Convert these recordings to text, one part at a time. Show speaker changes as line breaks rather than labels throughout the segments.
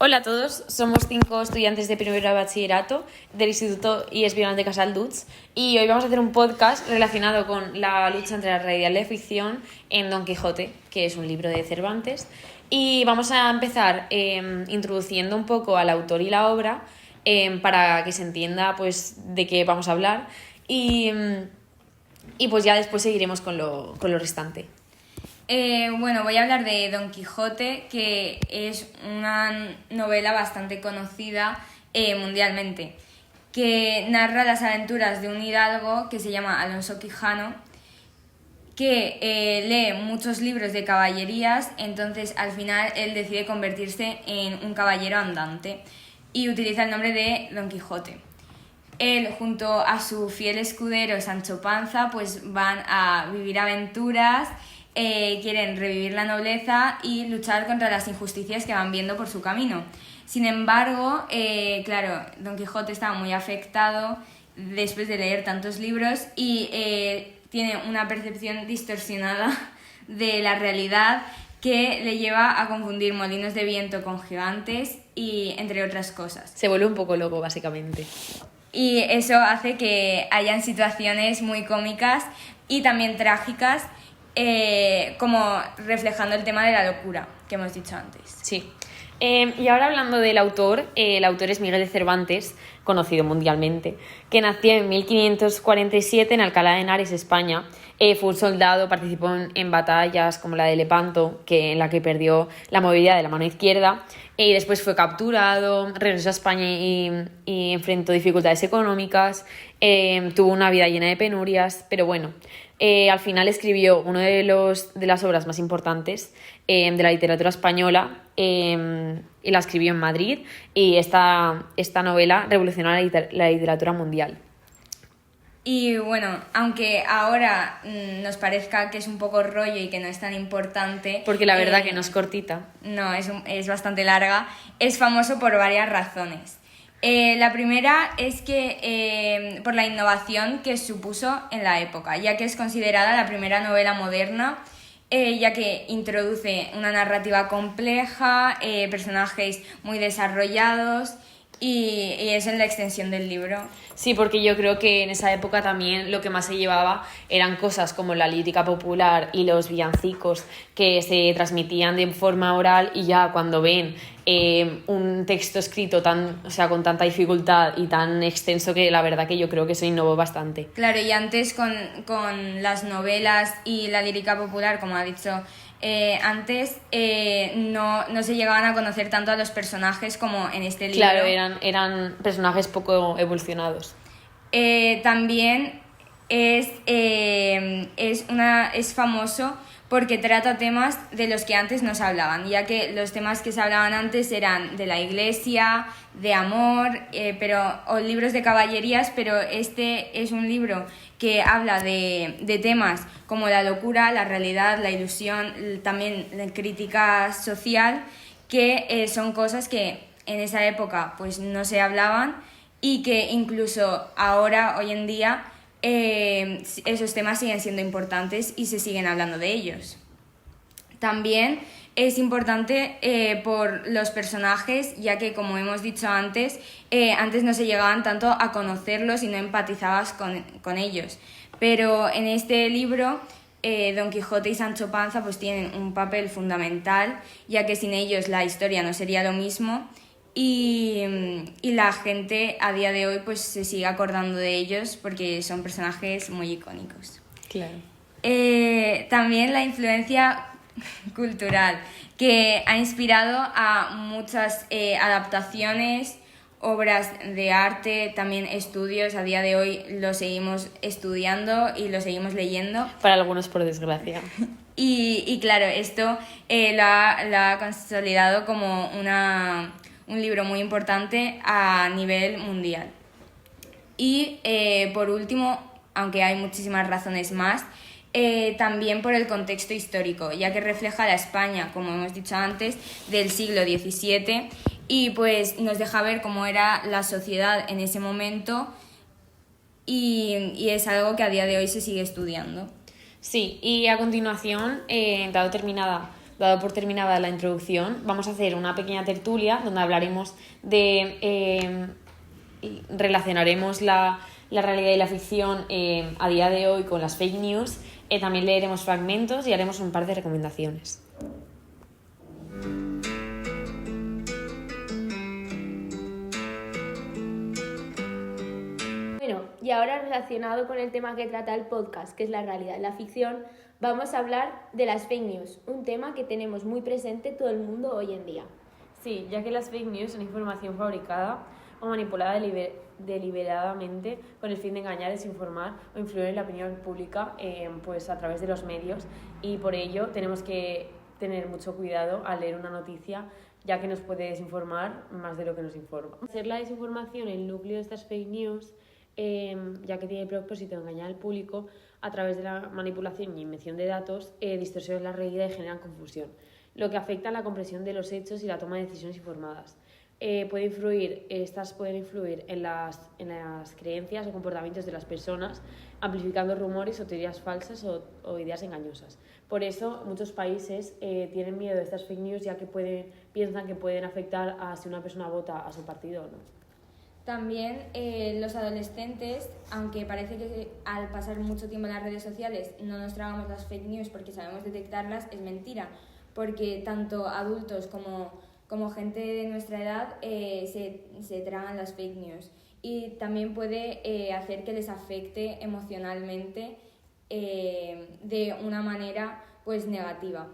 Hola a todos, somos 5 estudiantes de primero de bachillerato del Instituto IES Vilanant de Casalduch y hoy vamos a hacer un podcast relacionado con la lucha entre la realidad y la ficción en Don Quijote, que es un libro de Cervantes, y vamos a empezar introduciendo un poco al autor y la obra para que se entienda pues de qué vamos a hablar y pues ya después seguiremos con lo restante.
Bueno, voy a hablar de Don Quijote, que es una novela bastante conocida mundialmente, que narra las aventuras de un hidalgo que se llama Alonso Quijano, que lee muchos libros de caballerías, entonces al final él decide convertirse en un caballero andante y utiliza el nombre de Don Quijote. Él, junto a su fiel escudero Sancho Panza, pues van a vivir aventuras. Quieren revivir la nobleza y luchar contra las injusticias que van viendo por su camino. Sin embargo, claro, Don Quijote estaba muy afectado después de leer tantos libros y tiene una percepción distorsionada de la realidad que le lleva a confundir molinos de viento con gigantes y entre otras cosas.
Se vuelve un poco loco, básicamente.
Y eso hace que hayan situaciones muy cómicas y también trágicas, como reflejando el tema de la locura que hemos dicho antes.
Sí. Y ahora hablando del autor, el autor es Miguel de Cervantes, conocido mundialmente, que nació en 1547 en Alcalá de Henares, España. Fue un soldado, participó en batallas como la de Lepanto, en la que perdió la movilidad de la mano izquierda, y después fue capturado, regresó a España y enfrentó dificultades económicas, tuvo una vida llena de penurias, pero bueno, al final escribió una de las obras más importantes de la literatura española, y la escribió en Madrid, y esta novela revolucionó la literatura mundial.
Y bueno, aunque ahora nos parezca que es un poco rollo y que no es tan importante...
Porque la verdad que no es cortita.
No, es bastante larga. Es famoso por varias razones. La primera es que por la innovación que supuso en la época, ya que es considerada la primera novela moderna, ya que introduce una narrativa compleja, personajes muy desarrollados y eso en la extensión del libro.
Sí, porque yo creo que en esa época también lo que más se llevaba eran cosas como la lírica popular y los villancicos que se transmitían de forma oral, y ya cuando ven un texto escrito con tanta dificultad y tan extenso, que la verdad que yo creo que se innovó bastante.
Claro, y antes con las novelas y la lírica popular, como ha dicho antes, no se llegaban a conocer tanto a los personajes como en este libro.
Claro, eran personajes poco evolucionados.
También es famoso porque trata temas de los que antes no se hablaban, ya que los temas que se hablaban antes eran de la iglesia, de amor, o libros de caballerías, pero este es un libro que habla de temas como la locura, la realidad, la ilusión, también la crítica social, que son cosas que en esa época pues no se hablaban y que incluso ahora, hoy en día, esos temas siguen siendo importantes y se siguen hablando de ellos. También es importante por los personajes, ya que, como hemos dicho antes no se llegaban tanto a conocerlos y no empatizabas con ellos. Pero en este libro, Don Quijote y Sancho Panza pues tienen un papel fundamental, ya que sin ellos la historia no sería lo mismo. Y la gente a día de hoy pues se sigue acordando de ellos porque son personajes muy icónicos.
Claro.
También la influencia cultural, que ha inspirado a muchas adaptaciones, obras de arte, también estudios. A día de hoy lo seguimos estudiando y lo seguimos leyendo.
Para algunos, por desgracia.
Y claro, esto lo ha consolidado como un libro muy importante a nivel mundial. Y por último, aunque hay muchísimas razones más, también por el contexto histórico, ya que refleja la España, como hemos dicho antes, del siglo XVII, y pues nos deja ver cómo era la sociedad en ese momento, y es algo que a día de hoy se sigue estudiando.
Sí, y a continuación, dado terminada dado por terminada la introducción, vamos a hacer una pequeña tertulia donde hablaremos de... y relacionaremos la realidad y la ficción a día de hoy con las fake news. También leeremos fragmentos y haremos un par de recomendaciones.
Bueno, y ahora relacionado con el tema que trata el podcast, que es la realidad y la ficción, vamos a hablar de las fake news, un tema que tenemos muy presente todo el mundo hoy en día.
Sí, ya que las fake news son información fabricada o manipulada deliberadamente con el fin de engañar, desinformar o influir en la opinión pública pues a través de los medios, y por ello tenemos que tener mucho cuidado al leer una noticia, ya que nos puede desinformar más de lo que nos informa. Hacer la desinformación el núcleo de estas fake news, ya que tiene el propósito de engañar al público a través de la manipulación y invención de datos, distorsionan la realidad y generan confusión, lo que afecta a la comprensión de los hechos y la toma de decisiones informadas. Estas pueden influir en las creencias o comportamientos de las personas, amplificando rumores o teorías falsas o ideas engañosas. Por eso muchos países tienen miedo de estas fake news, ya que piensan que pueden afectar a si una persona vota a su partido o no.
También los adolescentes, aunque parece que al pasar mucho tiempo en las redes sociales no nos tragamos las fake news porque sabemos detectarlas, es mentira, porque tanto adultos como gente de nuestra edad se tragan las fake news, y también puede hacer que les afecte emocionalmente de una manera pues negativa.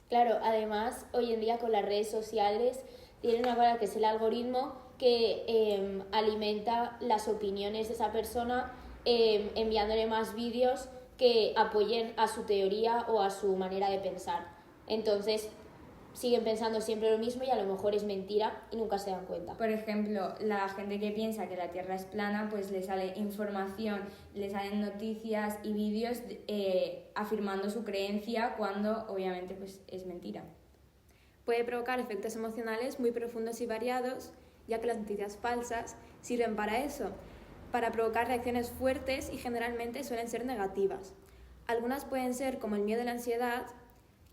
Claro, además hoy en día con las redes sociales tienen una cosa que es el algoritmo, que alimenta las opiniones de esa persona, enviándole más vídeos que apoyen a su teoría o a su manera de pensar. Entonces siguen pensando siempre lo mismo y a lo mejor es mentira y nunca se dan cuenta.
Por ejemplo, la gente que piensa que la Tierra es plana, pues le sale información, le salen noticias y vídeos afirmando su creencia, cuando obviamente pues es mentira.
Puede provocar efectos emocionales muy profundos y variados, ya que las noticias falsas sirven para eso, para provocar reacciones fuertes y generalmente suelen ser negativas. Algunas pueden ser como el miedo y la ansiedad,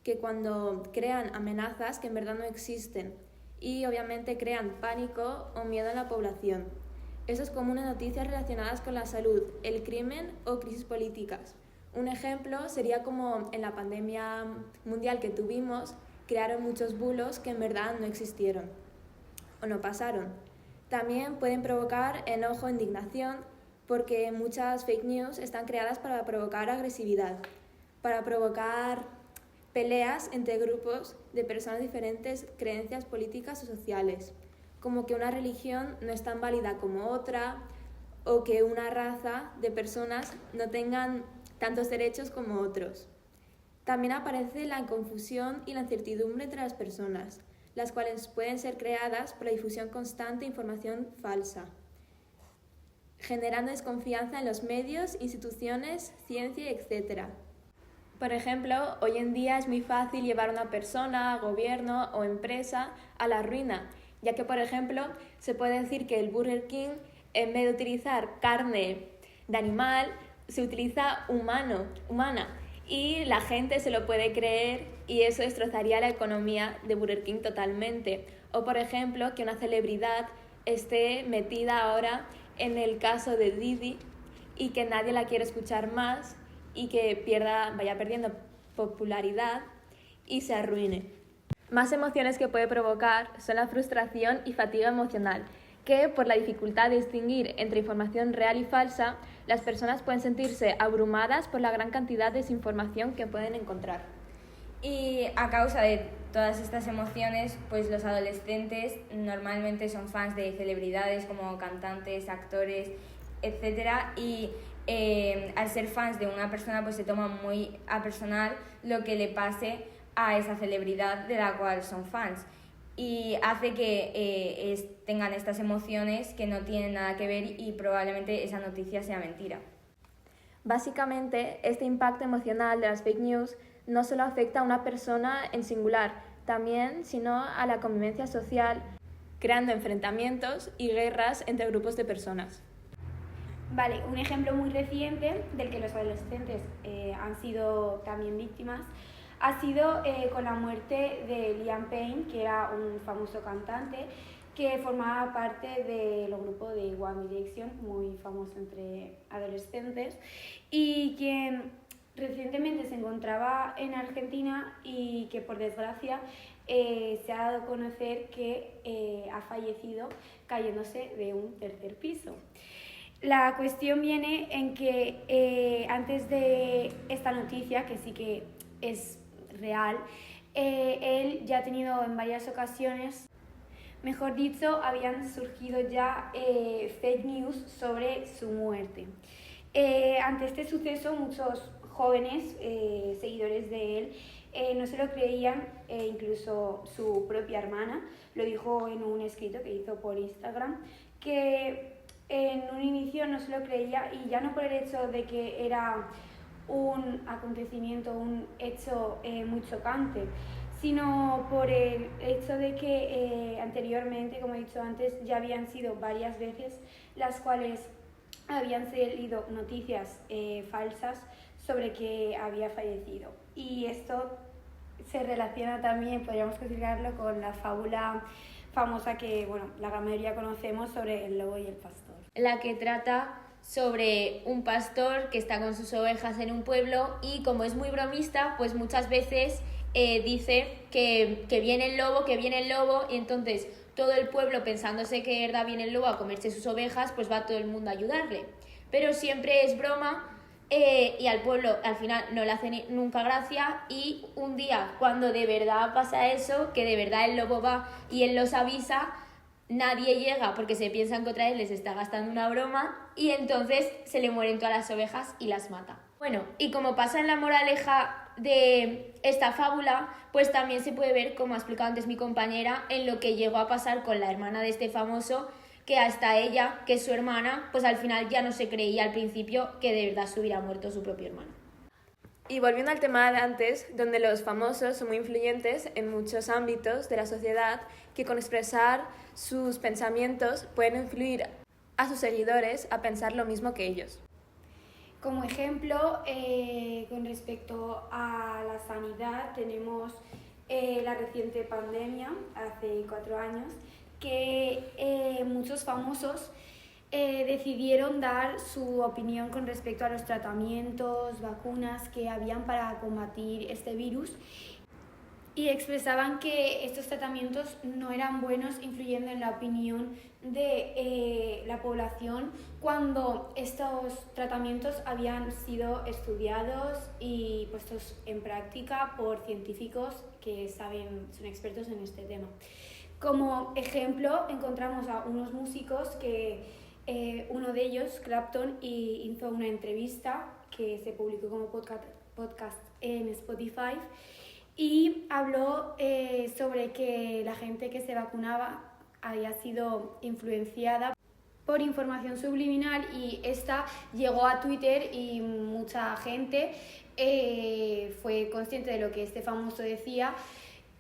que cuando crean amenazas que en verdad no existen, y obviamente crean pánico o miedo en la población. Eso es común en noticias relacionadas con la salud, el crimen o crisis políticas. Un ejemplo sería como en la pandemia mundial que tuvimos, crearon muchos bulos que en verdad no existieron o no pasaron. También pueden provocar enojo e indignación, porque muchas fake news están creadas para provocar agresividad, para provocar peleas entre grupos de personas de diferentes creencias políticas o sociales, como que una religión no es tan válida como otra, o que una raza de personas no tengan tantos derechos como otros. También aparece la confusión y la incertidumbre entre las personas, las cuales pueden ser creadas por la difusión constante de información falsa, generando desconfianza en los medios, instituciones, ciencia, etc. Por ejemplo, hoy en día es muy fácil llevar a una persona, gobierno o empresa a la ruina, ya que, por ejemplo, se puede decir que el Burger King, en vez de utilizar carne de animal, se utiliza humana, y la gente se lo puede creer y eso destrozaría la economía de Burger King totalmente. O, por ejemplo, que una celebridad esté metida ahora en el caso de Didi y que nadie la quiere escuchar más y que vaya perdiendo popularidad y se arruine. Más emociones que puede provocar son la frustración y fatiga emocional, que por la dificultad de distinguir entre información real y falsa, las personas pueden sentirse abrumadas por la gran cantidad de desinformación que pueden encontrar.
Y a causa de todas estas emociones, pues los adolescentes normalmente son fans de celebridades como cantantes, actores, etc. Y al ser fans de una persona, pues se toma muy a personal lo que le pase a esa celebridad de la cual son fans. Y hace que tengan estas emociones que no tienen nada que ver y probablemente esa noticia sea mentira.
Básicamente, este impacto emocional de las fake news no solo afecta a una persona en singular, también, sino a la convivencia social, creando enfrentamientos y guerras entre grupos de personas.
Vale, un ejemplo muy reciente del que los adolescentes han sido también víctimas ha sido con la muerte de Liam Payne, que era un famoso cantante que formaba parte del grupo de One Direction, muy famoso entre adolescentes, y quien recientemente se encontraba en Argentina y que por desgracia se ha dado a conocer que ha fallecido cayéndose de un tercer piso. La cuestión viene en que antes de esta noticia, que sí que es real, él ya ha tenido en varias ocasiones, mejor dicho, habían surgido ya fake news sobre su muerte. Ante este suceso, muchos jóvenes seguidores de él no se lo creían, incluso su propia hermana lo dijo en un escrito que hizo por Instagram, que en un inicio no se lo creía, y ya no por el hecho de que era un acontecimiento, un hecho muy chocante, sino por el hecho de que anteriormente, como he dicho antes, ya habían sido varias veces las cuales habían salido noticias falsas sobre que había fallecido. Y esto se relaciona también, podríamos considerarlo, con la fábula famosa que, bueno, la gran mayoría conocemos, sobre el lobo y el pastor.
La que trata sobre un pastor que está con sus ovejas en un pueblo y, como es muy bromista, pues muchas veces dice que viene el lobo, y entonces todo el pueblo, pensándose que de verdad viene el lobo a comerse sus ovejas, pues va todo el mundo a ayudarle. Pero siempre es broma, y al pueblo al final no le hace nunca gracia, y un día, cuando de verdad pasa eso, que de verdad el lobo va y él los avisa, nadie llega porque se piensan que otra vez les está gastando una broma, y entonces se le mueren todas las ovejas y las mata. Bueno, y como pasa en la moraleja de esta fábula, pues también se puede ver, como ha explicado antes mi compañera, en lo que llegó a pasar con la hermana de este famoso, que hasta ella, que es su hermana, pues al final ya no se creía al principio que de verdad se hubiera muerto su propio hermano.
Y volviendo al tema de antes, donde los famosos son muy influyentes en muchos ámbitos de la sociedad, que con expresar sus pensamientos pueden influir a sus seguidores a pensar lo mismo que ellos.
Como ejemplo, con respecto a la sanidad, tenemos la reciente pandemia, hace 4 años, que muchos famosos decidieron dar su opinión con respecto a los tratamientos, vacunas que habían para combatir este virus, y expresaban que estos tratamientos no eran buenos, influyendo en la opinión de la población, cuando estos tratamientos habían sido estudiados y puestos en práctica por científicos que son expertos en este tema. Como ejemplo, encontramos a unos músicos que uno de ellos, Clapton, hizo una entrevista que se publicó como podcast en Spotify, y habló sobre que la gente que se vacunaba había sido influenciada por información subliminal, y esta llegó a Twitter y mucha gente fue consciente de lo que este famoso decía.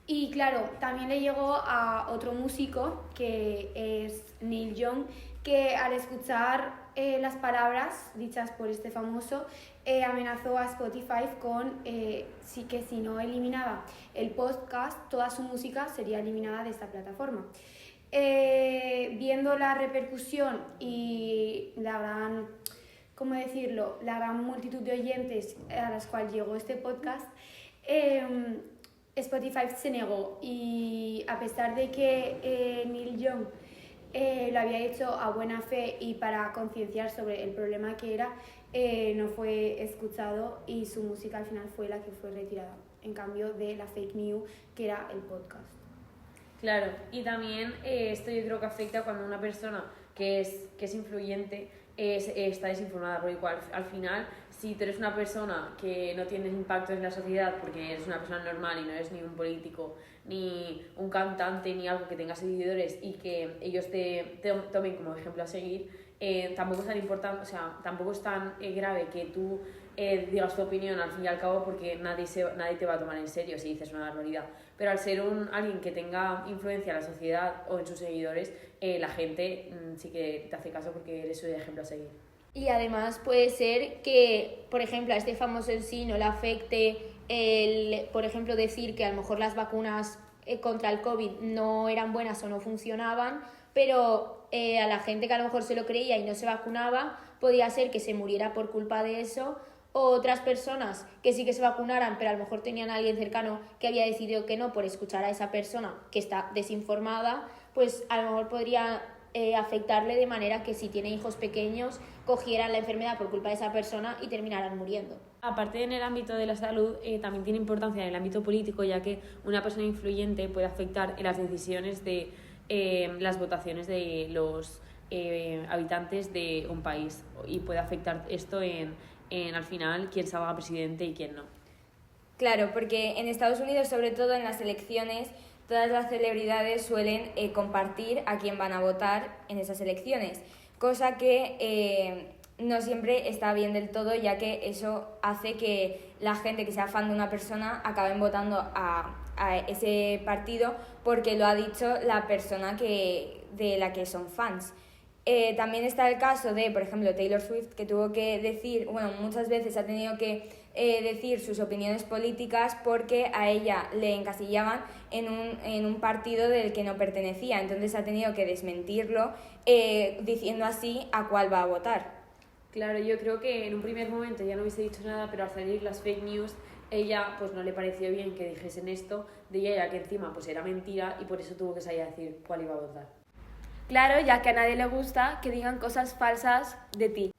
Y claro, también le llegó a otro músico, que es Neil Young, que al escuchar las palabras dichas por este famoso, amenazó a Spotify con que si no eliminaba el podcast, toda su música sería eliminada de esta plataforma. Viendo la repercusión y la gran, ¿cómo decirlo?, la gran multitud de oyentes a las cuales llegó este podcast, Spotify se negó, y a pesar de que Neil Young lo había hecho a buena fe y para concienciar sobre el problema que era, no fue escuchado, y su música al final fue la que fue retirada, en cambio de la fake news que era el podcast.
Claro, y también esto yo creo que afecta cuando una persona que es influyente está desinformada, porque al final, si tú eres una persona que no tienes impacto en la sociedad porque eres una persona normal y no eres ni un político, ni un cantante, ni algo que tenga seguidores y que ellos te tomen como ejemplo a seguir, tampoco es tan importante, o sea, tampoco es tan grave que tú digas tu opinión al fin y al cabo, porque nadie te va a tomar en serio si dices una barbaridad. Pero al ser alguien que tenga influencia en la sociedad o en sus seguidores, la gente sí que te hace caso porque eres su ejemplo a seguir.
Y además puede ser que, por ejemplo, a este famoso en sí no le afecte por ejemplo, decir que a lo mejor las vacunas contra el COVID no eran buenas o no funcionaban, pero a la gente que a lo mejor se lo creía y no se vacunaba, podía ser que se muriera por culpa de eso, o otras personas que sí que se vacunaran, pero a lo mejor tenían a alguien cercano que había decidido que no por escuchar a esa persona que está desinformada, pues a lo mejor podría afectarle de manera que si tiene hijos pequeños cogieran la enfermedad por culpa de esa persona y terminaran muriendo.
Aparte, en el ámbito de la salud, también tiene importancia en el ámbito político, ya que una persona influyente puede afectar en las decisiones de las votaciones de los habitantes de un país, y puede afectar esto en al final quién salga presidente y quién no.
Claro, porque en Estados Unidos, sobre todo en las elecciones, todas las celebridades suelen compartir a quién van a votar en esas elecciones, cosa que no siempre está bien del todo, ya que eso hace que la gente que sea fan de una persona acaben votando a ese partido porque lo ha dicho la persona de la que son fans. También está el caso de, por ejemplo, Taylor Swift, que tuvo que decir, bueno, muchas veces ha tenido que decir sus opiniones políticas porque a ella le encasillaban en un partido del que no pertenecía, entonces ha tenido que desmentirlo diciendo así a cuál va a votar.
Claro, yo creo que en un primer momento ya no hubiese dicho nada, pero al salir las fake news, ella pues no le pareció bien que dijesen esto de ella, ya que encima pues era mentira, y por eso tuvo que salir a decir cuál iba a votar.
Claro, ya que a nadie le gusta que digan cosas falsas de ti.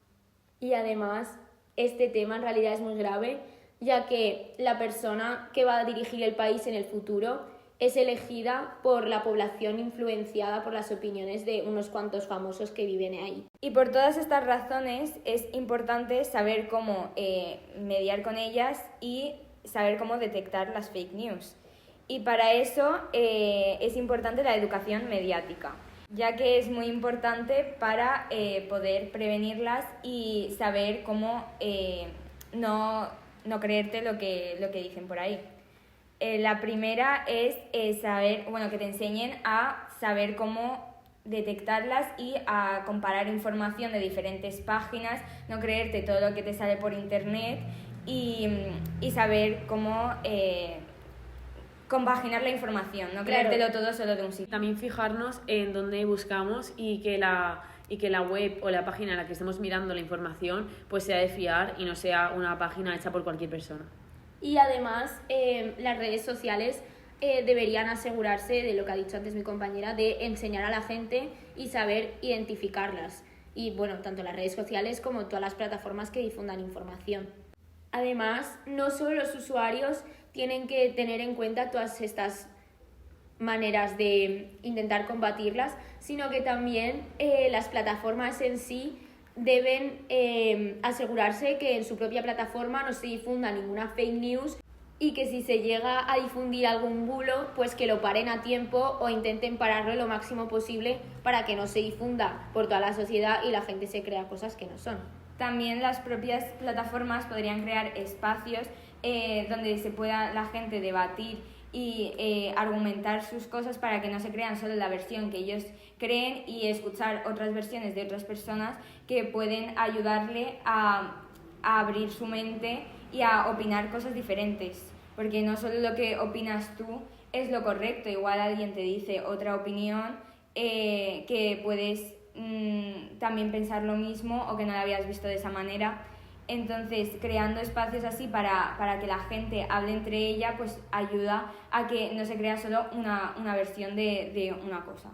Y además, este tema en realidad es muy grave, ya que la persona que va a dirigir el país en el futuro es elegida por la población influenciada por las opiniones de unos cuantos famosos que viven ahí.
Y por todas estas razones es importante saber cómo mediar con ellas y saber cómo detectar las fake news. Y para eso es importante la educación mediática, ya que es muy importante para poder prevenirlas y saber cómo no creerte lo que dicen por ahí. La primera es saber, bueno, que te enseñen a saber cómo detectarlas y a comparar información de diferentes páginas, no creerte todo lo que te sale por internet y saber cómo compaginar la información, no creértelo todo solo de un sitio.
También fijarnos en dónde buscamos y que la web o la página en la que estemos mirando la información pues sea de fiar y no sea una página hecha por cualquier persona.
Y además, las redes sociales deberían asegurarse de lo que ha dicho antes mi compañera, de enseñar a la gente y saber identificarlas. Y bueno, tanto las redes sociales como todas las plataformas que difundan información. Además, no solo los usuarios tienen que tener en cuenta todas estas maneras de intentar combatirlas, sino que también las plataformas en sí deben asegurarse que en su propia plataforma no se difunda ninguna fake news y que si se llega a difundir algún bulo, pues que lo paren a tiempo o intenten pararlo lo máximo posible para que no se difunda por toda la sociedad y la gente se crea cosas que no son.
También las propias plataformas podrían crear espacios donde se pueda la gente debatir y argumentar sus cosas para que no se crean solo la versión que ellos creen y escuchar otras versiones de otras personas que pueden ayudarle a abrir su mente y a opinar cosas diferentes, porque no solo lo que opinas tú es lo correcto, igual alguien te dice otra opinión que puedes también pensar lo mismo o que no la habías visto de esa manera. Entonces, creando espacios así para que la gente hable entre ella, pues ayuda a que no se crea solo una versión de una cosa.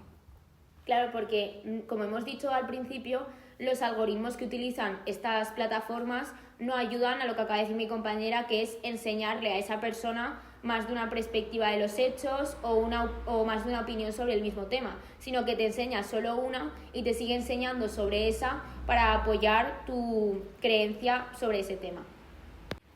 Claro, porque como hemos dicho al principio, los algoritmos que utilizan estas plataformas no ayudan a lo que acaba de decir mi compañera, que es enseñarle a esa persona más de una perspectiva de los hechos o más de una opinión sobre el mismo tema, sino que te enseña solo una y te sigue enseñando sobre esa para apoyar tu creencia sobre ese tema.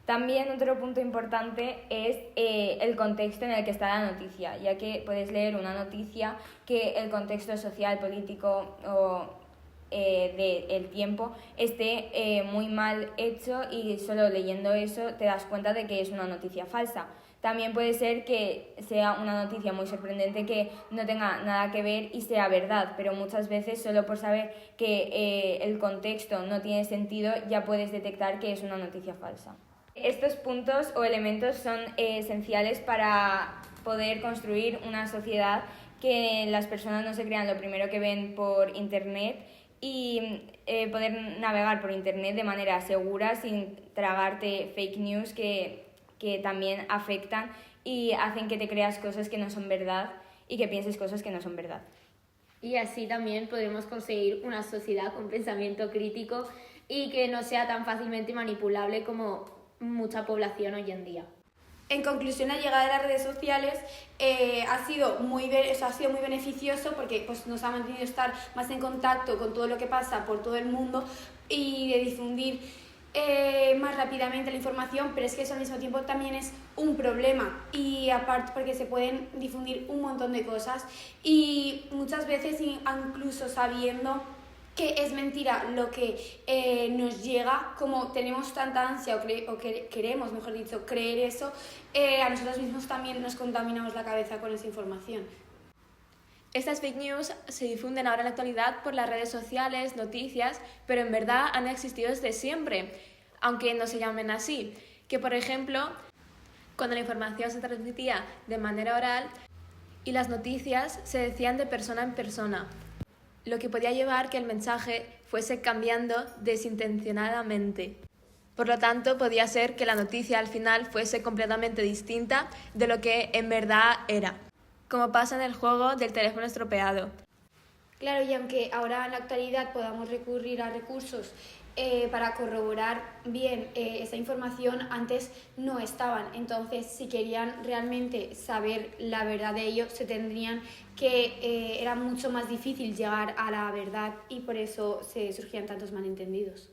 También otro punto importante es el contexto en el que está la noticia, ya que puedes leer una noticia que el contexto social, político o del tiempo esté muy mal hecho y solo leyendo eso te das cuenta de que es una noticia falsa. También puede ser que sea una noticia muy sorprendente que no tenga nada que ver y sea verdad, pero muchas veces solo por saber que el contexto no tiene sentido ya puedes detectar que es una noticia falsa. Estos puntos o elementos son esenciales para poder construir una sociedad que las personas no se crean lo primero que ven por internet y poder navegar por internet de manera segura sin tragarte fake news que también afectan y hacen que te creas cosas que no son verdad y que pienses cosas que no son verdad.
Y así también podremos conseguir una sociedad con pensamiento crítico y que no sea tan fácilmente manipulable como mucha población hoy en día.
En conclusión, la llegada de las redes sociales ha sido muy beneficioso porque pues, nos ha mantenido estar más en contacto con todo lo que pasa por todo el mundo y de difundir más rápidamente la información, pero es que eso al mismo tiempo también es un problema y aparte porque se pueden difundir un montón de cosas y muchas veces incluso sabiendo que es mentira lo que nos llega, como tenemos tanta ansia o queremos, mejor dicho, creer eso, a nosotros mismos también nos contaminamos la cabeza con esa información.
Estas fake news se difunden ahora en la actualidad por las redes sociales, noticias, pero en verdad han existido desde siempre, aunque no se llamen así. Que, por ejemplo, cuando la información se transmitía de manera oral y las noticias se decían de persona en persona, lo que podía llevar que el mensaje fuese cambiando desintencionadamente. Por lo tanto, podía ser que la noticia al final fuese completamente distinta de lo que en verdad era, como pasa en el juego del teléfono estropeado.
Claro, y aunque ahora en la actualidad podamos recurrir a recursos para corroborar bien esa información, antes no estaban. Entonces, si querían realmente saber la verdad de ello, se tendrían que era mucho más difícil llegar a la verdad y por eso se surgían tantos malentendidos.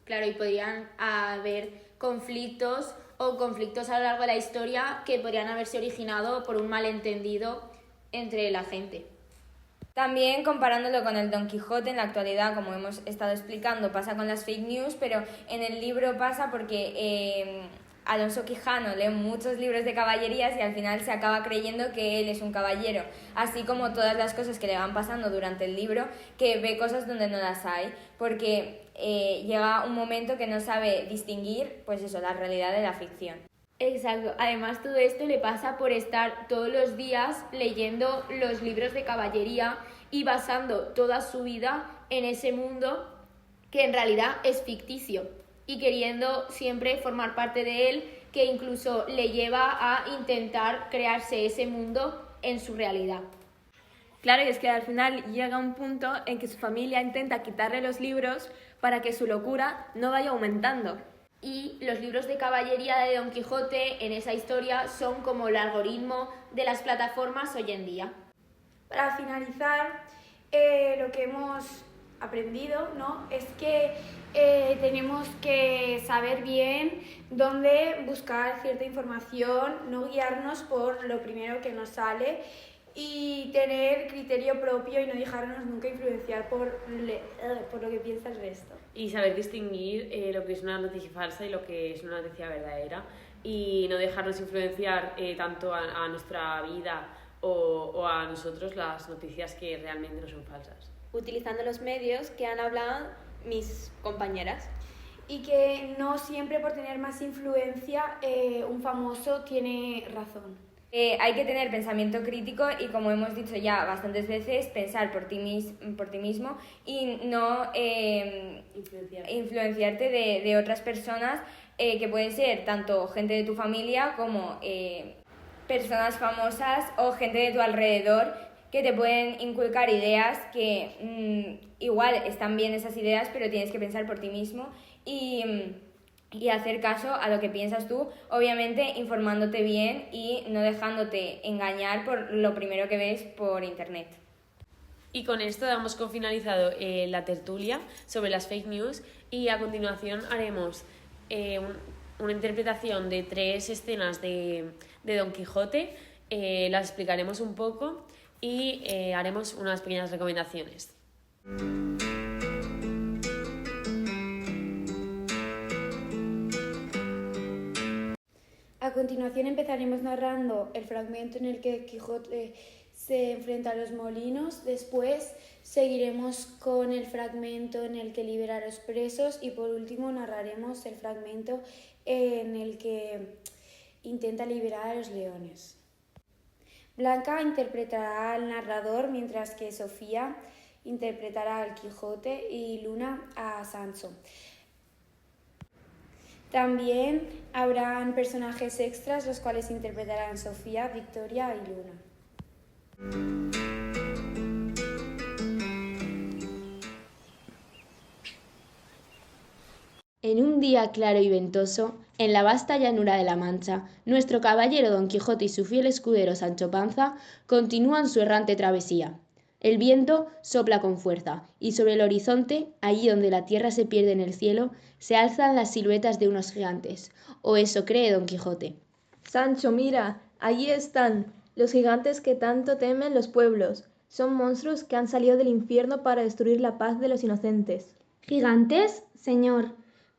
Claro, y podrían haber conflictos a lo largo de la historia que podrían haberse originado por un malentendido entre la gente.
También comparándolo con el Don Quijote en la actualidad, como hemos estado explicando, pasa con las fake news, pero en el libro pasa porque Alonso Quijano lee muchos libros de caballerías y al final se acaba creyendo que él es un caballero, así como todas las cosas que le van pasando durante el libro, que ve cosas donde no las hay, porque llega un momento que no sabe distinguir, pues eso, la realidad de la ficción.
Exacto. Además, todo esto le pasa por estar todos los días leyendo los libros de caballería y basando toda su vida en ese mundo que en realidad es ficticio y queriendo siempre formar parte de él, que incluso le lleva a intentar crearse ese mundo en su realidad.
Claro, y es que al final llega un punto en que su familia intenta quitarle los libros para que su locura no vaya aumentando.
Y los libros de caballería de Don Quijote en esa historia son como el algoritmo de las plataformas hoy en día.
Para finalizar, lo que hemos aprendido, ¿no?, es que tenemos que saber bien dónde buscar cierta información, no guiarnos por lo primero que nos sale y tener criterio propio y no dejarnos nunca influenciar por lo que piensa el resto.
Y saber distinguir lo que es una noticia falsa y lo que es una noticia verdadera y no dejarnos influenciar tanto a nuestra vida o a nosotros las noticias que realmente no son falsas.
Utilizando los medios que han hablado mis compañeras.
Y que no siempre por tener más influencia un famoso tiene razón.
Hay que tener pensamiento crítico y, como hemos dicho ya bastantes veces, pensar por ti mismo y no influenciarte de otras personas que pueden ser tanto gente de tu familia como personas famosas o gente de tu alrededor que te pueden inculcar ideas que igual están bien esas ideas, pero tienes que pensar por ti mismo y hacer caso a lo que piensas tú, obviamente informándote bien y no dejándote engañar por lo primero que ves por internet.
Y con esto damos por finalizado la tertulia sobre las fake news y a continuación haremos una interpretación de 3 escenas de Don Quijote, las explicaremos un poco y haremos unas pequeñas recomendaciones.
A continuación empezaremos narrando el fragmento en el que Quijote se enfrenta a los molinos, después Seguiremos con el fragmento en el que libera a los presos y por último narraremos el fragmento en el que intenta liberar a los leones. Blanca interpretará al narrador mientras que Sofía interpretará al Quijote y Luna a Sancho. También habrán personajes extras los cuales interpretarán Sofía, Victoria y Luna.
En un día claro y ventoso, en la vasta llanura de la Mancha, nuestro caballero Don Quijote y su fiel escudero Sancho Panza continúan su errante travesía. El viento sopla con fuerza, y sobre el horizonte, allí donde la tierra se pierde en el cielo, se alzan las siluetas de unos gigantes, o eso cree Don Quijote.
Sancho, mira, allí están, los gigantes que tanto temen los pueblos. Son monstruos que han salido del infierno para destruir la paz de los inocentes.
¿Gigantes, señor?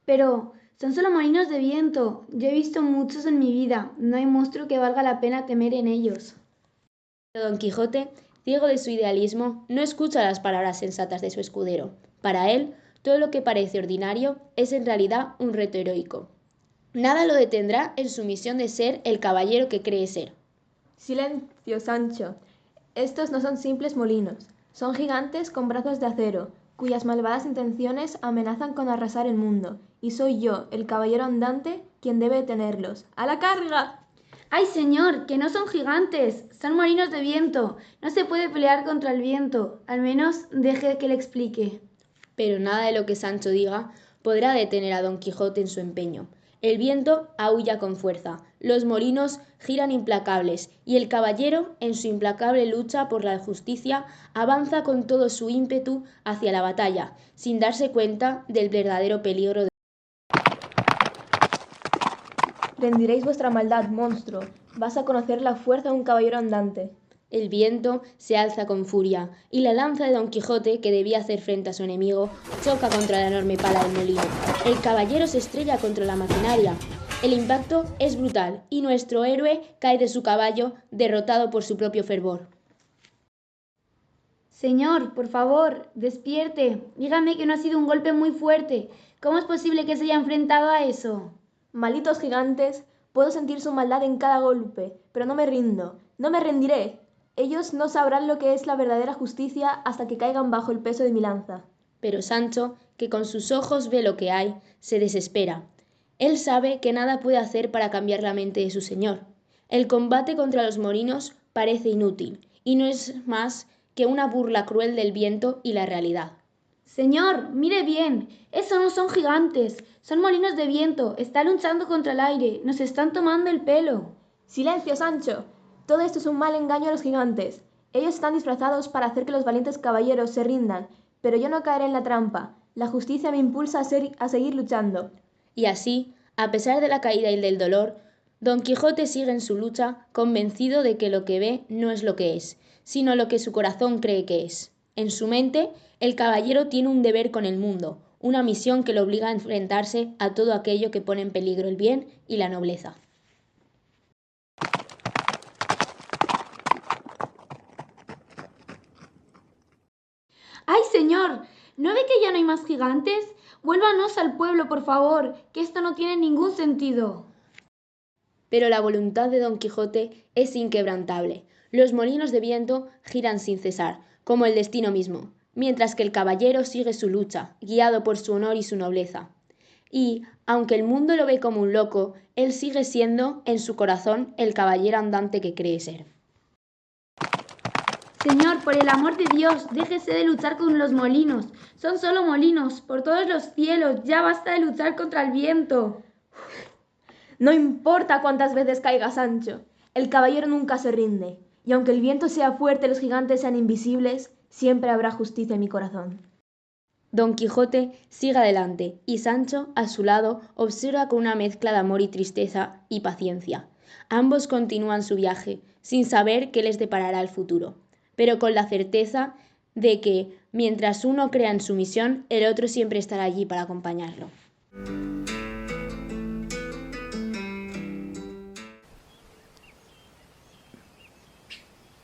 Pero son solo molinos de viento. Yo he visto muchos en mi vida. No hay monstruo que valga la pena temer en ellos.
Pero Don Quijote, ciego de su idealismo, no escucha las palabras sensatas de su escudero. Para él, todo lo que parece ordinario es en realidad un reto heroico. Nada lo detendrá en su misión de ser el caballero que cree ser.
Silencio, Sancho. Estos no son simples molinos. Son gigantes con brazos de acero, cuyas malvadas intenciones amenazan con arrasar el mundo. Y soy yo, el caballero andante, quien debe detenerlos. ¡A la carga!
¡Ay, señor! ¡Que no son gigantes! Son molinos de viento. No se puede pelear contra el viento. Al menos deje que le explique.
Pero nada de lo que Sancho diga podrá detener a Don Quijote en su empeño. El viento aúlla con fuerza, los molinos giran implacables y el caballero, en su implacable lucha por la justicia, avanza con todo su ímpetu hacia la batalla, sin darse cuenta del verdadero peligro.
Rendiréis vuestra maldad, monstruo. Vas a conocer la fuerza de un caballero andante.
El viento se alza con furia, y la lanza de Don Quijote, que debía hacer frente a su enemigo, choca contra la enorme pala del molino. El caballero se estrella contra la maquinaria. El impacto es brutal, y nuestro héroe cae de su caballo, derrotado por su propio fervor.
Señor, por favor, despierte. Dígame que no ha sido un golpe muy fuerte. ¿Cómo es posible que se haya enfrentado a eso?
Malditos gigantes, puedo sentir su maldad en cada golpe, pero no me rindo, no me rendiré. Ellos no sabrán lo que es la verdadera justicia hasta que caigan bajo el peso de mi lanza.
Pero Sancho, que con sus ojos ve lo que hay, se desespera. Él sabe que nada puede hacer para cambiar la mente de su señor. El combate contra los molinos parece inútil, y no es más que una burla cruel del viento y la realidad.
Señor, mire bien, esos no son gigantes, son molinos de viento, están luchando contra el aire, nos están tomando el pelo.
¡Silencio, Sancho! Todo esto es un mal engaño a los gigantes. Ellos están disfrazados para hacer que los valientes caballeros se rindan, pero yo no caeré en la trampa. La justicia me impulsa a seguir luchando.
Y así, a pesar de la caída y del dolor, Don Quijote sigue en su lucha, convencido de que lo que ve no es lo que es, sino lo que su corazón cree que es. En su mente, el caballero tiene un deber con el mundo, una misión que lo obliga a enfrentarse a todo aquello que pone en peligro el bien y la nobleza.
¡Ay, señor! ¿No ve que ya no hay más gigantes? Vuélvanos al pueblo, por favor, que esto no tiene ningún sentido.
Pero la voluntad de Don Quijote es inquebrantable. Los molinos de viento giran sin cesar, como el destino mismo, mientras que el caballero sigue su lucha, guiado por su honor y su nobleza. Y, aunque el mundo lo ve como un loco, él sigue siendo, en su corazón, el caballero andante que cree ser.
Señor, por el amor de Dios, déjese de luchar con los molinos. Son solo molinos, por todos los cielos, ya basta de luchar contra el viento.
No importa cuántas veces caiga Sancho, el caballero nunca se rinde, y aunque el viento sea fuerte y los gigantes sean invisibles, siempre habrá justicia en mi corazón.
Don Quijote sigue adelante, y Sancho, a su lado, observa con una mezcla de amor y tristeza y paciencia. Ambos continúan su viaje, sin saber qué les deparará el futuro, pero con la certeza de que, mientras uno crea en su misión, el otro siempre estará allí para acompañarlo.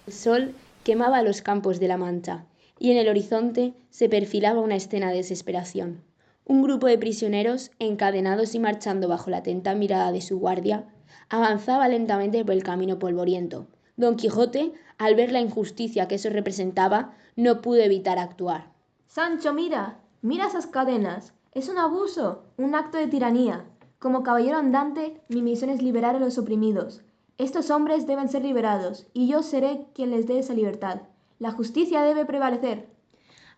El sol quemaba los campos de la Mancha.
y en el horizonte se perfilaba una escena de desesperación. Un grupo de prisioneros, encadenados y marchando bajo la atenta mirada de su guardia, avanzaba lentamente por el camino polvoriento. Don Quijote, al ver la injusticia que eso representaba, no pudo evitar actuar.
Sancho, mira, mira esas cadenas. Es un abuso, un acto de tiranía. Como caballero andante, mi misión es liberar a los oprimidos. Estos hombres deben ser liberados, y yo seré quien les dé esa libertad. La justicia debe prevalecer.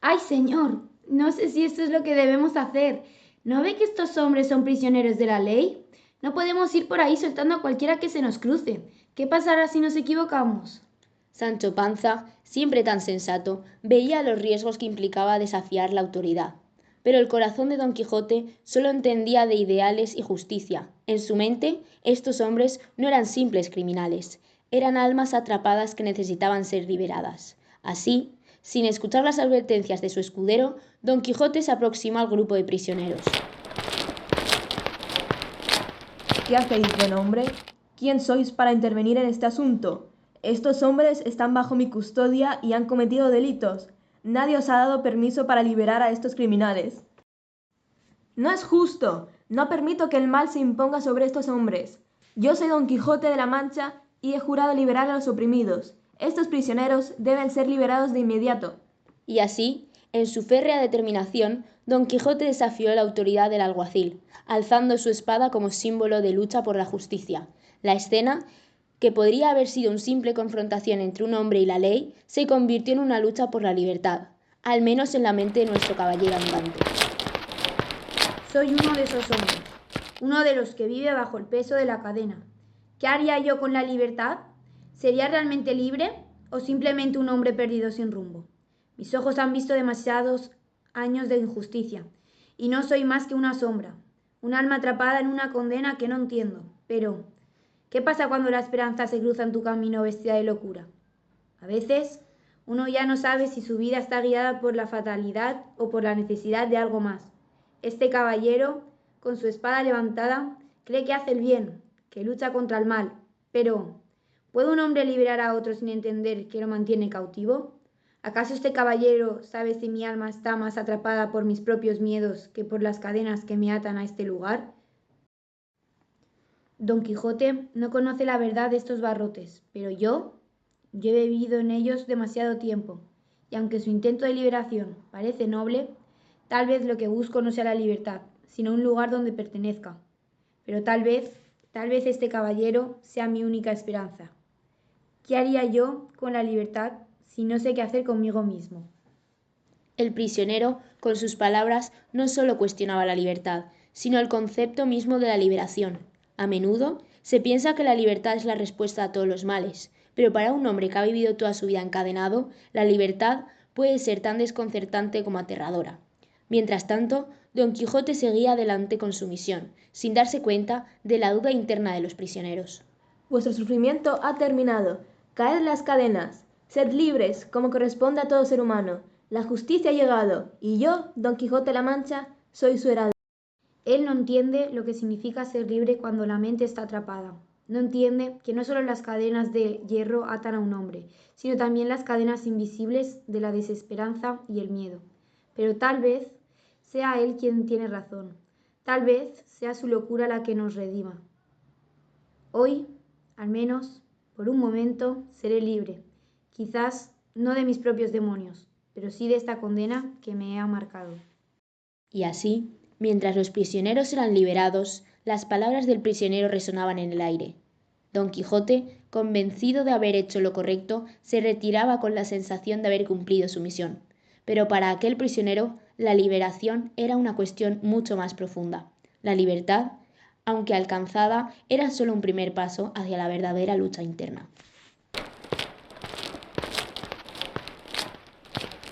¡Ay, señor! No sé si esto es lo que debemos hacer. ¿No ve que estos hombres son prisioneros de la ley? No podemos ir por ahí soltando a cualquiera que se nos cruce. ¿Qué pasará si nos equivocamos?
Sancho Panza, siempre tan sensato, veía los riesgos que implicaba desafiar la autoridad. Pero el corazón de Don Quijote solo entendía de ideales y justicia. En su mente, estos hombres no eran simples criminales, eran almas atrapadas que necesitaban ser liberadas. Así, sin escuchar las advertencias de su escudero, Don Quijote se aproximó al grupo de prisioneros.
¿Qué hacéis, buen hombre? ¿Quién sois para intervenir en este asunto? Estos hombres están bajo mi custodia y han cometido delitos. Nadie os ha dado permiso para liberar a estos criminales. No es justo. No permito que el mal se imponga sobre estos hombres. Yo soy Don Quijote de la Mancha y he jurado liberar a los oprimidos. Estos prisioneros deben ser liberados de inmediato.
Y así, en su férrea determinación, Don Quijote desafió la autoridad del alguacil, alzando su espada como símbolo de lucha por la justicia. La escena, que podría haber sido una simple confrontación entre un hombre y la ley, se convirtió en una lucha por la libertad, al menos en la mente de nuestro caballero andante.
Soy uno de esos hombres, uno de los que vive bajo el peso de la cadena. ¿Qué haría yo con la libertad? ¿Sería realmente libre o simplemente un hombre perdido sin rumbo? Mis ojos han visto demasiados años de injusticia y no soy más que una sombra, un alma atrapada en una condena que no entiendo. Pero, ¿qué pasa cuando la esperanza se cruza en tu camino vestida de locura? A veces, uno ya no sabe si su vida está guiada por la fatalidad o por la necesidad de algo más. Este caballero, con su espada levantada, cree que hace el bien, que lucha contra el mal. Pero, ¿puede un hombre liberar a otro sin entender que lo mantiene cautivo? ¿Acaso este caballero sabe si mi alma está más atrapada por mis propios miedos que por las cadenas que me atan a este lugar? Don Quijote no conoce la verdad de estos barrotes, pero yo he vivido en ellos demasiado tiempo, y aunque su intento de liberación parece noble, tal vez lo que busco no sea la libertad, sino un lugar donde pertenezca. Pero tal vez este caballero sea mi única esperanza. ¿Qué haría yo con la libertad si no sé qué hacer conmigo mismo?
El prisionero, con sus palabras, no solo cuestionaba la libertad, sino el concepto mismo de la liberación. A menudo se piensa que la libertad es la respuesta a todos los males, pero para un hombre que ha vivido toda su vida encadenado, la libertad puede ser tan desconcertante como aterradora. Mientras tanto, Don Quijote seguía adelante con su misión, sin darse cuenta de la duda interna de los prisioneros.
Vuestro sufrimiento ha terminado. Caed las cadenas. Sed libres, como corresponde a todo ser humano. La justicia ha llegado, y yo, Don Quijote de la Mancha, soy su heraldo.
Él no entiende lo que significa ser libre cuando la mente está atrapada. No entiende que no solo las cadenas de hierro atan a un hombre, sino también las cadenas invisibles de la desesperanza y el miedo. Pero tal vez sea él quien tiene razón. Tal vez sea su locura la que nos redima. Hoy, al menos, por un momento, seré libre. Quizás no de mis propios demonios, pero sí de esta condena que me ha marcado.
Y así, mientras los prisioneros eran liberados, las palabras del prisionero resonaban en el aire. Don Quijote, convencido de haber hecho lo correcto, se retiraba con la sensación de haber cumplido su misión. Pero para aquel prisionero, la liberación era una cuestión mucho más profunda. La libertad, aunque alcanzada, era solo un primer paso hacia la verdadera lucha interna.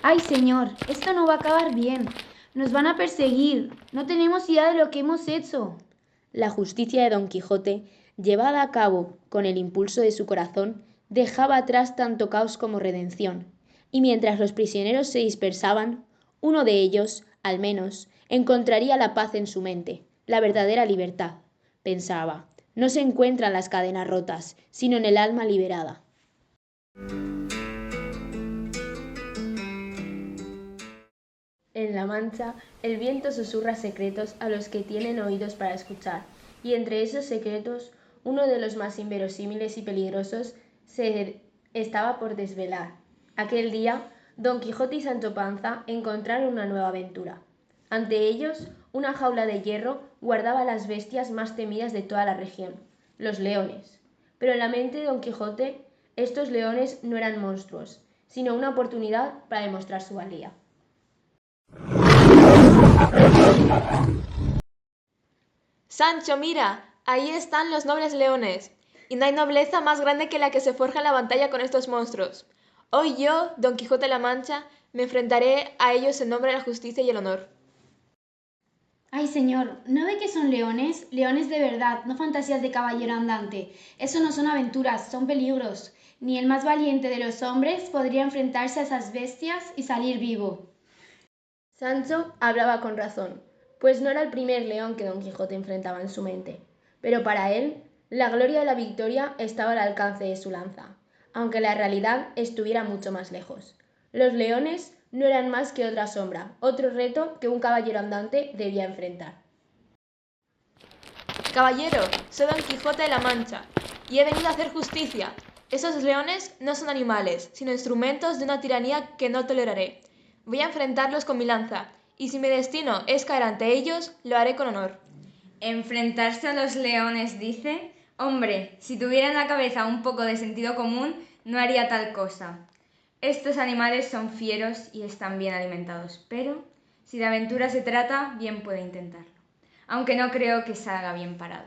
¡Ay, señor! Esto no va a acabar bien. Nos van a perseguir. No tenemos idea de lo que hemos hecho.
La justicia de Don Quijote, llevada a cabo con el impulso de su corazón, dejaba atrás tanto caos como redención. Y mientras los prisioneros se dispersaban, uno de ellos, al menos, encontraría la paz en su mente, la verdadera libertad. Pensaba, no se encuentran las cadenas rotas, sino en el alma liberada. En La Mancha, el viento susurra secretos a los que tienen oídos para escuchar, y entre esos secretos, uno de los más inverosímiles y peligrosos se estaba por desvelar. Aquel día, Don Quijote y Sancho Panza encontraron una nueva aventura. Ante ellos, una jaula de hierro guardaba las bestias más temidas de toda la región, los leones. Pero en la mente de Don Quijote, estos leones no eran monstruos, sino una oportunidad para demostrar su valía.
Sancho, mira, ahí están los nobles leones, y no hay nobleza más grande que la que se forja en la batalla con estos monstruos. Hoy yo, Don Quijote de la Mancha, me enfrentaré a ellos en nombre de la justicia y el honor.
Ay, señor, ¿no ve que son leones? Leones de verdad, no fantasías de caballero andante. Eso no son aventuras, son peligros. Ni el más valiente de los hombres podría enfrentarse a esas bestias y salir vivo.
Sancho hablaba con razón, pues no era el primer león que Don Quijote enfrentaba en su mente, pero para él la gloria de la victoria estaba al alcance de su lanza, aunque la realidad estuviera mucho más lejos. Los leones no eran más que otra sombra, otro reto que un caballero andante debía enfrentar.
Caballero, soy Don Quijote de la Mancha, y he venido a hacer justicia. Esos leones no son animales, sino instrumentos de una tiranía que no toleraré. Voy a enfrentarlos con mi lanza, y si mi destino es caer ante ellos, lo haré con honor.
Enfrentarse a los leones, dice. Hombre, si tuviera en la cabeza un poco de sentido común, no haría tal cosa. Estos animales son fieros y están bien alimentados, pero si de aventura se trata, bien puede intentarlo, aunque no creo que salga bien parado.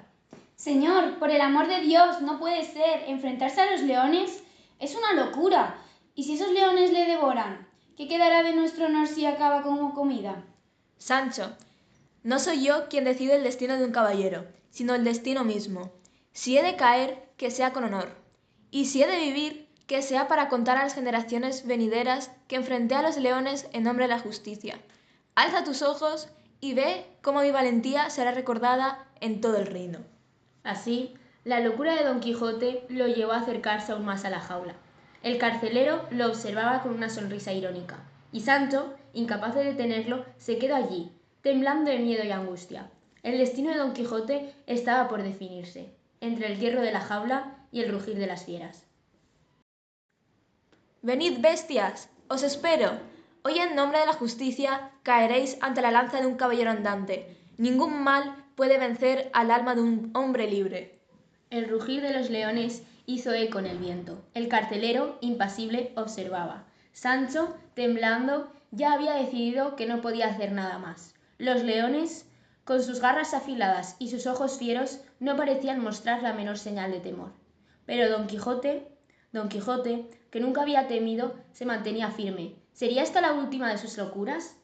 Señor, por el amor de Dios, no puede ser. Enfrentarse a los leones es una locura. ¿Y si esos leones le devoran? ¿Qué quedará de nuestro honor si acaba como comida?
Sancho, no soy yo quien decide el destino de un caballero, sino el destino mismo. Si he de caer, que sea con honor. Y si he de vivir, que sea para contar a las generaciones venideras que enfrenté a los leones en nombre de la justicia. Alza tus ojos y ve cómo mi valentía será recordada en todo el reino.
Así, la locura de Don Quijote lo llevó a acercarse aún más a la jaula. El carcelero lo observaba con una sonrisa irónica, y Sancho, incapaz de detenerlo, se quedó allí, temblando de miedo y angustia. El destino de Don Quijote estaba por definirse, entre el hierro de la jaula y el rugir de las fieras.
Venid, bestias, os espero. Hoy en nombre de la justicia caeréis ante la lanza de un caballero andante. Ningún mal puede vencer al alma de un hombre libre.
El rugir de los leones hizo eco en el viento. El carcelero, impasible, observaba. Sancho, temblando, ya había decidido que no podía hacer nada más. Los leones, con sus garras afiladas y sus ojos fieros, no parecían mostrar la menor señal de temor. Pero Don Quijote, que nunca había temido, se mantenía firme. ¿Sería esta la última de sus locuras?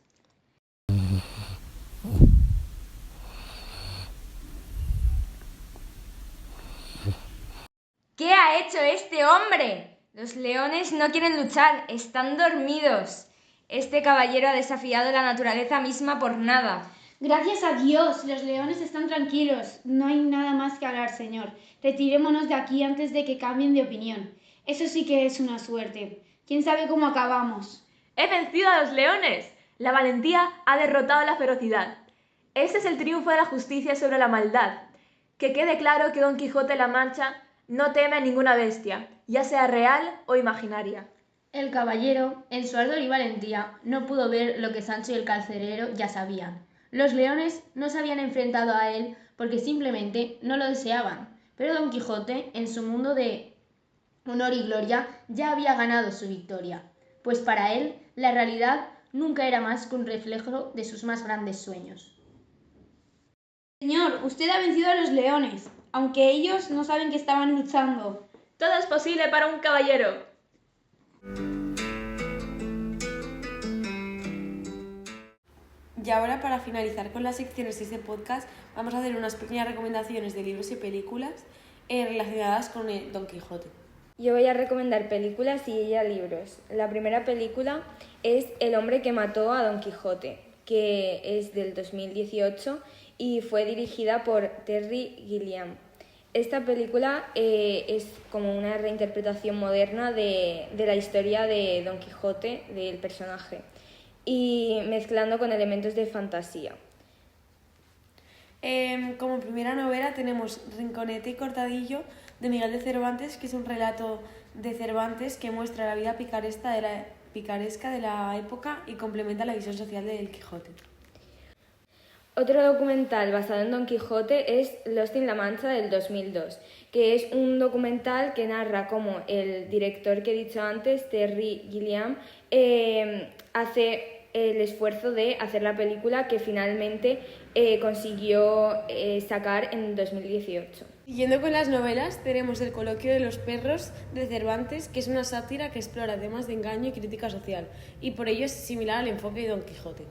¿Qué ha hecho este hombre? Los leones no quieren luchar, están dormidos. Este caballero ha desafiado la naturaleza misma por nada.
Gracias a Dios, los leones están tranquilos. No hay nada más que hablar, señor. Retirémonos de aquí antes de que cambien de opinión. Eso sí que es una suerte. ¿Quién sabe cómo acabamos?
¡He vencido a los leones! La valentía ha derrotado la ferocidad. Este es el triunfo de la justicia sobre la maldad. Que quede claro que Don Quijote de la Mancha no teme a ninguna bestia, ya sea real o imaginaria.
El caballero, en su ardor y valentía, no pudo ver lo que Sancho y el carcelero ya sabían. Los leones no se habían enfrentado a él porque simplemente no lo deseaban, pero Don Quijote, en su mundo de honor y gloria, ya había ganado su victoria, pues para él la realidad nunca era más que un reflejo de sus más grandes sueños.
Señor, usted ha vencido a los leones, aunque ellos no saben que estaban luchando.
Todo es posible para un caballero.
Y ahora, para finalizar con las secciones de este podcast, vamos a hacer unas pequeñas recomendaciones de libros y películas relacionadas con Don Quijote.
Yo voy a recomendar películas y ella libros. La primera película es El hombre que mató a Don Quijote, que es del 2018 y fue dirigida por Terry Gilliam. Esta película es como una reinterpretación moderna de la historia de Don Quijote, del personaje. y mezclando con elementos de fantasía.
Como primera novela tenemos Rinconete y Cortadillo de Miguel de Cervantes, que es un relato de Cervantes que muestra la vida picaresca de la época y complementa la visión social de El Quijote.
Otro documental basado en Don Quijote es Lost in La Mancha del 2002, que es un documental que narra cómo el director que he dicho antes, Terry Gilliam, hace el esfuerzo de hacer la película que finalmente consiguió sacar en 2018.
Siguiendo con las novelas, tenemos El coloquio de los perros de Cervantes, que es una sátira que explora temas de engaño y crítica social, y por ello es similar al enfoque de Don Quijote.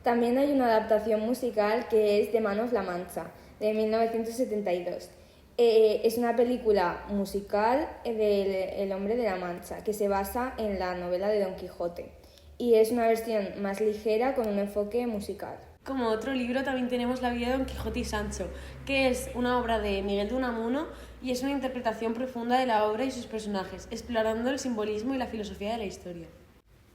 También hay una adaptación musical que es The Man of La Mancha, de 1972. Es una película musical del El hombre de la Mancha, que se basa en la novela de Don Quijote, y es una versión más ligera con un enfoque musical.
Como otro libro también tenemos La vida de Don Quijote y Sancho, que es una obra de Miguel de Unamuno y es una interpretación profunda de la obra y sus personajes, explorando el simbolismo y la filosofía de la historia.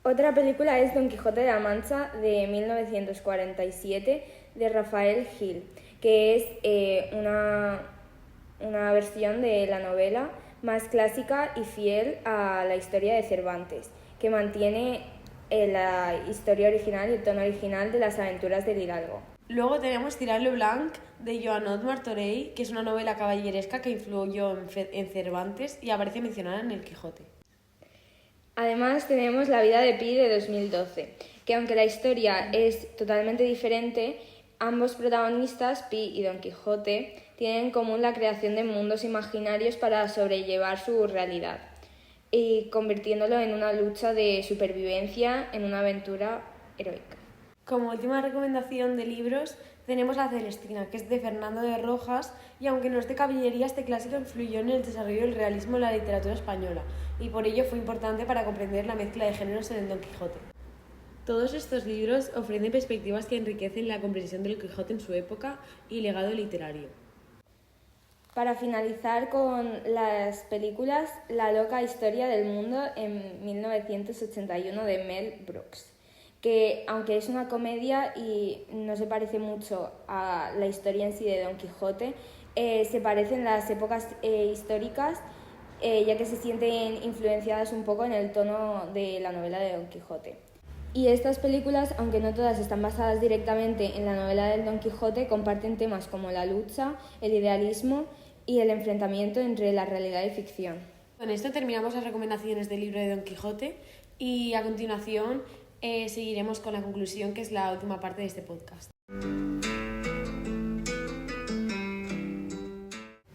Otra película es Don Quijote de la Mancha de 1947 de Rafael Gil, que es una versión de la novela más clásica y fiel a la historia de Cervantes, que mantiene la historia original y el tono original de las aventuras del hidalgo.
Luego tenemos Tirant lo Blanc de Joanot Martorell, que es una novela caballeresca que influyó en Cervantes y aparece mencionada en El Quijote.
Además tenemos La vida de Pi de 2012, que aunque la historia es totalmente diferente, ambos protagonistas, Pi y Don Quijote, tienen en común la creación de mundos imaginarios para sobrellevar su realidad, y convirtiéndolo en una lucha de supervivencia en una aventura heroica.
Como última recomendación de libros tenemos La Celestina, que es de Fernando de Rojas, y aunque no es de caballería, este clásico influyó en el desarrollo del realismo en la literatura española, y por ello fue importante para comprender la mezcla de géneros en el Don Quijote. Todos estos libros ofrecen perspectivas que enriquecen la comprensión del Quijote en su época y legado literario.
Para finalizar con las películas, La loca historia del mundo en 1981 de Mel Brooks, que aunque es una comedia y no se parece mucho a la historia en sí de Don Quijote, se parecen las épocas históricas, ya que se sienten influenciadas un poco en el tono de la novela de Don Quijote. Y estas películas, aunque no todas están basadas directamente en la novela del Don Quijote, comparten temas como la lucha, el idealismo y el enfrentamiento entre la realidad y ficción.
Con esto terminamos las recomendaciones del libro de Don Quijote y a continuación seguiremos con la conclusión, que es la última parte de este podcast.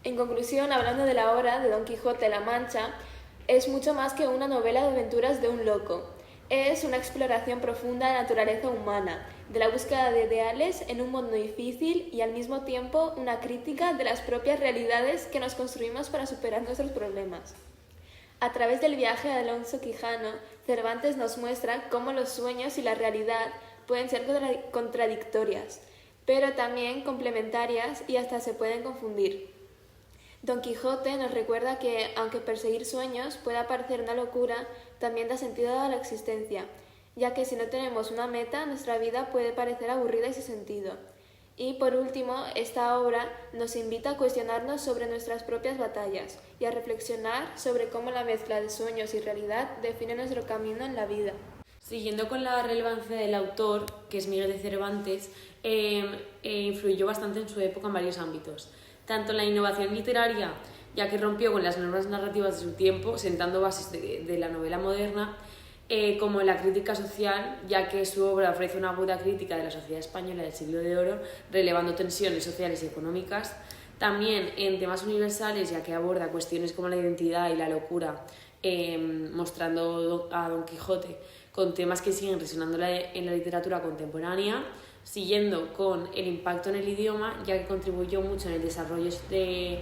En conclusión, hablando de la obra de Don Quijote de la Mancha, es mucho más que una novela de aventuras de un loco. Es una exploración profunda de la naturaleza humana, de la búsqueda de ideales en un mundo difícil y al mismo tiempo una crítica de las propias realidades que nos construimos para superar nuestros problemas. A través del viaje de Alonso Quijano, Cervantes nos muestra cómo los sueños y la realidad pueden ser contradictorias, pero también complementarias y hasta se pueden confundir. Don Quijote nos recuerda que, aunque perseguir sueños pueda parecer una locura, también da sentido a la existencia, ya que si no tenemos una meta, nuestra vida puede parecer aburrida y sin sentido. Y por último, esta obra nos invita a cuestionarnos sobre nuestras propias batallas y a reflexionar sobre cómo la mezcla de sueños y realidad define nuestro camino en la vida.
Siguiendo con la relevancia del autor, que es Miguel de Cervantes, influyó bastante en su época en varios ámbitos. Tanto en la innovación literaria, ya que rompió con las normas narrativas de su tiempo, sentando bases de la novela moderna, como en la crítica social, ya que su obra ofrece una aguda crítica de la sociedad española del siglo de oro, relevando tensiones sociales y económicas. También en temas universales, ya que aborda cuestiones como la identidad y la locura, mostrando a Don Quijote con temas que siguen resonando en la literatura contemporánea, siguiendo con el impacto en el idioma, ya que contribuyó mucho en el desarrollo del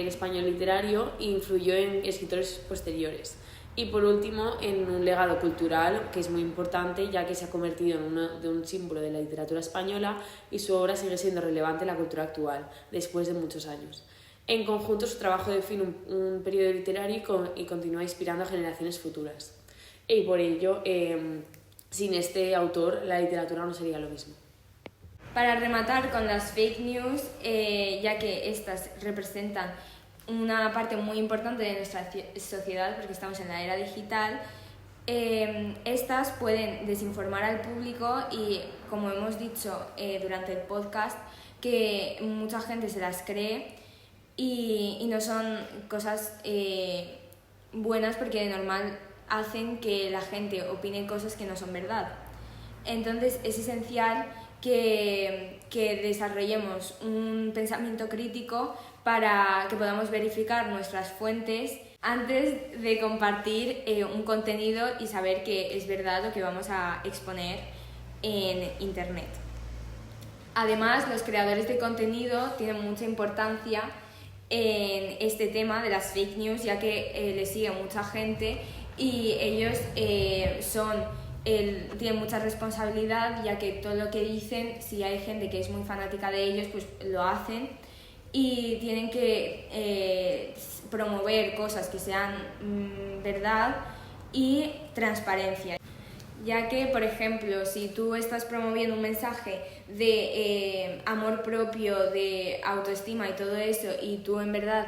español literario e influyó en escritores posteriores. Y por último, en un legado cultural que es muy importante, ya que se ha convertido en un símbolo de la literatura española y su obra sigue siendo relevante en la cultura actual, después de muchos años. En conjunto, su trabajo define un periodo literario y continúa inspirando a generaciones futuras. y por ello, sin este autor, la literatura no sería lo mismo.
Para rematar con las fake news, ya que estas representan una parte muy importante de nuestra sociedad, porque estamos en la era digital, estas pueden desinformar al público y, como hemos dicho durante el podcast, que mucha gente se las cree y no son cosas buenas, porque de normal hacen que la gente opine cosas que no son verdad. Entonces es esencial que desarrollemos un pensamiento crítico para que podamos verificar nuestras fuentes antes de compartir un contenido y saber que es verdad lo que vamos a exponer en Internet. Además, los creadores de contenido tienen mucha importancia en este tema de las fake news, ya que les sigue mucha gente y ellos tienen mucha responsabilidad, ya que todo lo que dicen, si hay gente que es muy fanática de ellos, pues lo hacen, y tienen que promover cosas que sean verdad y transparencia. Ya que, por ejemplo, si tú estás promoviendo un mensaje de amor propio, de autoestima y todo eso, y tú en verdad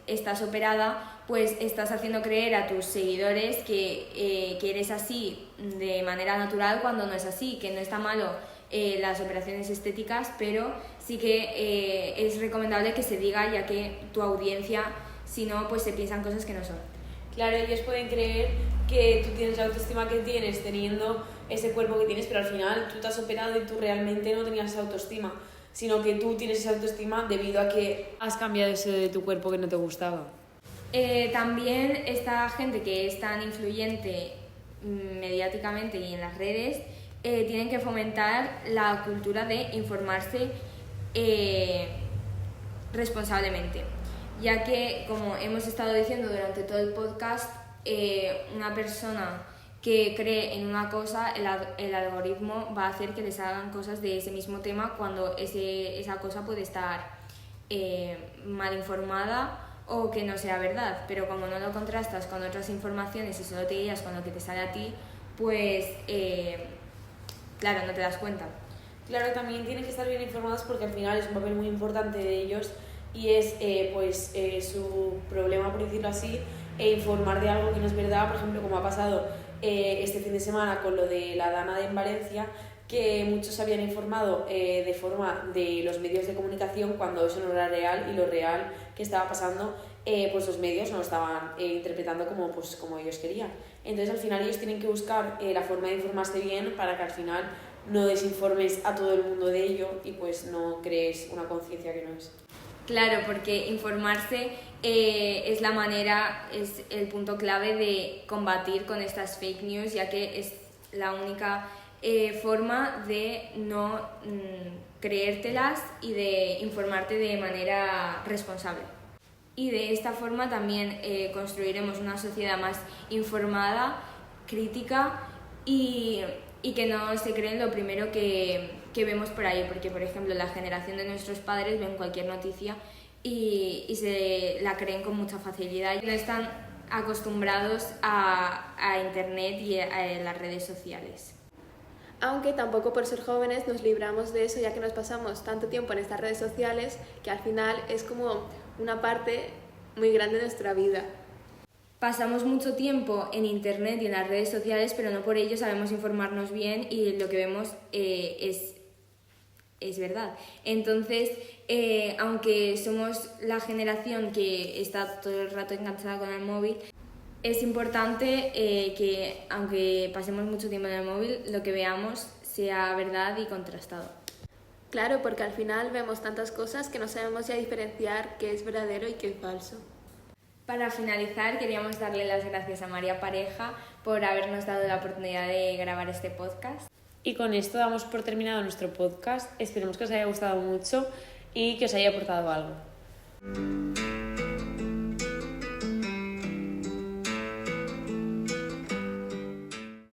estás operada, pues estás haciendo creer a tus seguidores que eres así de manera natural, cuando no es así, que no está malo las operaciones estéticas, pero sí que es recomendable que se diga, ya que tu audiencia, si no, pues se piensan cosas que no son.
Claro, ellos pueden creer que tú tienes la autoestima que tienes teniendo ese cuerpo que tienes, pero al final tú te has operado y tú realmente no tenías esa autoestima, sino que tú tienes esa autoestima debido a que has cambiado eso de tu cuerpo que no te gustaba.
También esta gente que es tan influyente mediáticamente y en las redes, tienen que fomentar la cultura de informarse responsablemente, ya que, como hemos estado diciendo durante todo el podcast, una persona que cree en una cosa, el algoritmo va a hacer que les hagan cosas de ese mismo tema, cuando esa cosa puede estar mal informada o que no sea verdad, pero como no lo contrastas con otras informaciones y solo te guías con lo que te sale a ti, pues claro, no te das cuenta.
Claro, también tienen que estar bien informados, porque al final es un papel muy importante de ellos y es su problema, por decirlo así, informar de algo que no es verdad, por ejemplo, como ha pasado este fin de semana con lo de la Dana en Valencia, que muchos habían informado de forma de los medios de comunicación cuando eso no era real, y lo real que estaba pasando, pues los medios no lo estaban interpretando como ellos querían. Entonces al final ellos tienen que buscar la forma de informarse bien, para que al final no desinformes a todo el mundo de ello y pues no crees una conciencia que no es.
Claro, porque informarse es la manera, es el punto clave de combatir con estas fake news, ya que es la única forma de no creértelas y de informarte de manera responsable. Y de esta forma también construiremos una sociedad más informada, crítica y que no se creen lo primero que vemos por ahí, porque, por ejemplo, la generación de nuestros padres ven cualquier noticia y se la creen con mucha facilidad, y no están acostumbrados a Internet y a las redes sociales.
Aunque tampoco por ser jóvenes nos libramos de eso, ya que nos pasamos tanto tiempo en estas redes sociales que al final es como una parte muy grande de nuestra vida.
Pasamos mucho tiempo en Internet y en las redes sociales, pero no por ello sabemos informarnos bien y lo que vemos es verdad. Entonces, aunque somos la generación que está todo el rato enganchada con el móvil, es importante que, aunque pasemos mucho tiempo en el móvil, lo que veamos sea verdad y contrastado.
Claro, porque al final vemos tantas cosas que no sabemos ya diferenciar qué es verdadero y qué es falso.
Para finalizar, queríamos darle las gracias a María Pareja por habernos dado la oportunidad de grabar este podcast.
Y con esto damos por terminado nuestro podcast. Esperemos que os haya gustado mucho y que os haya aportado algo.